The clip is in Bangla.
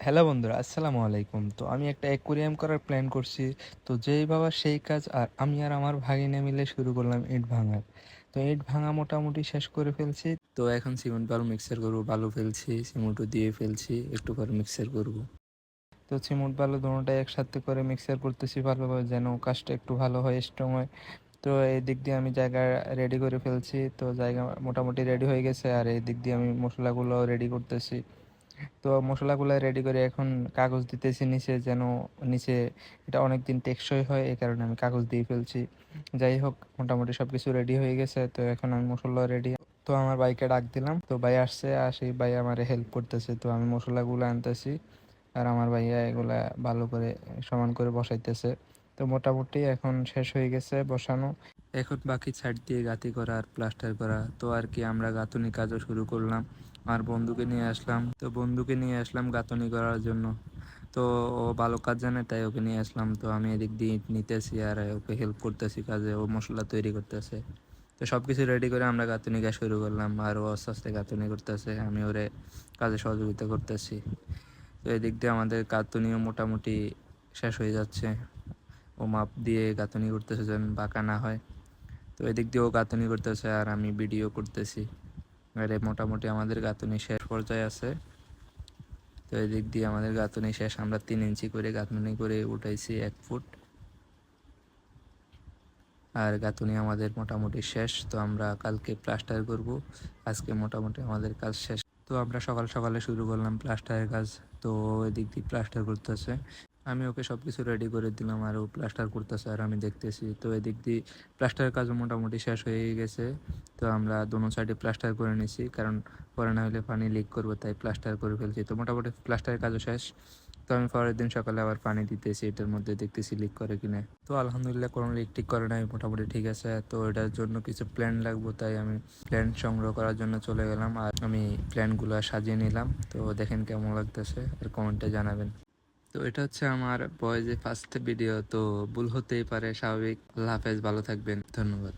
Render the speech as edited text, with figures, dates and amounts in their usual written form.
হ্যালো বন্ধুরা, আসসালামু আলাইকুম। তো আমি একটা অ্যাকুয়ারিয়াম করার প্ল্যান করছি। তো যেই বাবা সেই কাজ, আর আমি আর আমার ভাগিনে মিলে শুরু করলাম ইট ভাঙার। তো ইট ভাঙা মোটামুটি শেষ করে ফেলছি। তো এখন সিমেন্ট বালু মিক্সার করবো, বালু ফেলছি, সিমেন্টও দিয়ে ফেলছি, একটু পরে মিক্সার করব। তো সিমেন্ট বালু দুটোটাই একসাথে করে মিক্সার করতেছি ভালোভাবে, যেন কাজটা একটু ভালো হয়, স্ট্রং হয়। তো এই দিক দিয়ে আমি জায়গা রেডি করে ফেলছি। তো জায়গা মোটামুটি রেডি হয়ে গেছে, আর এই দিক দিয়ে আমি মশলাগুলো রেডি করতেছি। তো মশলাগুলো রেডি করে এখন কাগজ দিতেছি নিচে, যেন নিচে এটা অনেক দিন টেকসই হয়, এই কারণে আমি কাগজ দিয়ে ফেলছি। যাই হোক, মোটামুটি সব কিছু রেডি হয়ে গেছে। তো এখন আমি মশলা রেডি। তো আমার ভাইকে ডাক দিলাম, তো ভাই আসছে, আসি ভাই আমার হেল্প করতেছে। তো আমি মশলাগুলো আনতেছি, আর আমার ভাইয়া এগুলা ভালো করে সমান করে বসাইতেছে। তো মোটামুটি এখন শেষ হয়ে গেছে বসানো। এখন বাকি ছাদ দিয়ে গাঁথি করা আর প্লাস্টার করা। তো আর কি, আমরা গাঁথুনি কাজও শুরু করলাম। আর বন্ধুকে নিয়ে আসলাম, গাঁথুনি করার জন্য। তো ও ভালো কাজ জানে, তাই ওকে নিয়ে আসলাম। তো আমি এদিক দিয়ে ইট নিতেছি আর ওকে হেল্প করতেছি কাজে, ও মশলা তৈরি করতেছে। তো সব কিছু রেডি করে আমরা গাঁথুনি কাজ শুরু করলাম, আর ও আস্তে আস্তে গাঁথুনি করতেছে, আমি ওরে কাজে সহযোগিতা করতেছি। তো এদিক দিয়ে আমাদের গাঁথুনিও মোটামুটি শেষ হয়ে যাচ্ছে। ও মাপ দিয়ে গাঁথুনি করতেছে যেন বাঁকা না হয়। তো এদিক দিয়েও গাঁথুনি করতেছে আর আমি ভিডিও করতেছি। আর মোটামুটি আমাদের গাঁথুনি শেষ পর্যায়ে আছে। তো এদিক দিয়ে আমাদের গাঁথুনি শেষ, আমরা 3 ইঞ্চি করে গাঁথুনি করে উঠাইছি 1 ফুট। আর গাঁথুনি আমাদের মোটামুটি শেষ। তো আমরা কালকে প্লাস্টার করব, আজকে মোটামুটি আমাদের কাজ শেষ। তো আমরা সকাল সকালে শুরু করলাম প্লাস্টারের কাজ। তো এদিক দিয়ে প্লাস্টার করতেছে, আমি ওকে সব কিছু রেডি করে দিলাম, আর ও প্লাস্টার করতেছে আর আমি দেখতেছি। তো এদিক দিয়ে প্লাস্টারের কাজও মোটামুটি শেষ হয়ে গেছে। তো আমরা দোনো সাইডে প্লাস্টার করে নিছি, কারণ পরে না হলে পানি লিক করবো, তাই প্লাস্টার করে ফেলছি। তো মোটামুটি প্লাস্টারের কাজও শেষ। তো আমি পরের দিন সকালে আবার পানি দিতেছি, এটার মধ্যে দেখতেছি লিক করে কিনা। তো আলহামদুলিল্লাহ কোনো লিক টিক করে নাই, মোটামুটি ঠিক আছে। তো এটার জন্য কিছু প্ল্যান লাগবো, তাই আমি প্ল্যান সংগ্রহ করার জন্য চলে গেলাম, আর আমি প্ল্যানগুলো সাজিয়ে নিলাম। তো দেখেন কেমন লাগতেছে, আর কমেন্টে জানাবেন। তো এটা হচ্ছে আমার বয়েজে ফার্স্ট ভিডিও, তো ভুল হতেই পারে, স্বাভাবিক। আল্লাহ হাফেজ, ভালো থাকবেন, ধন্যবাদ।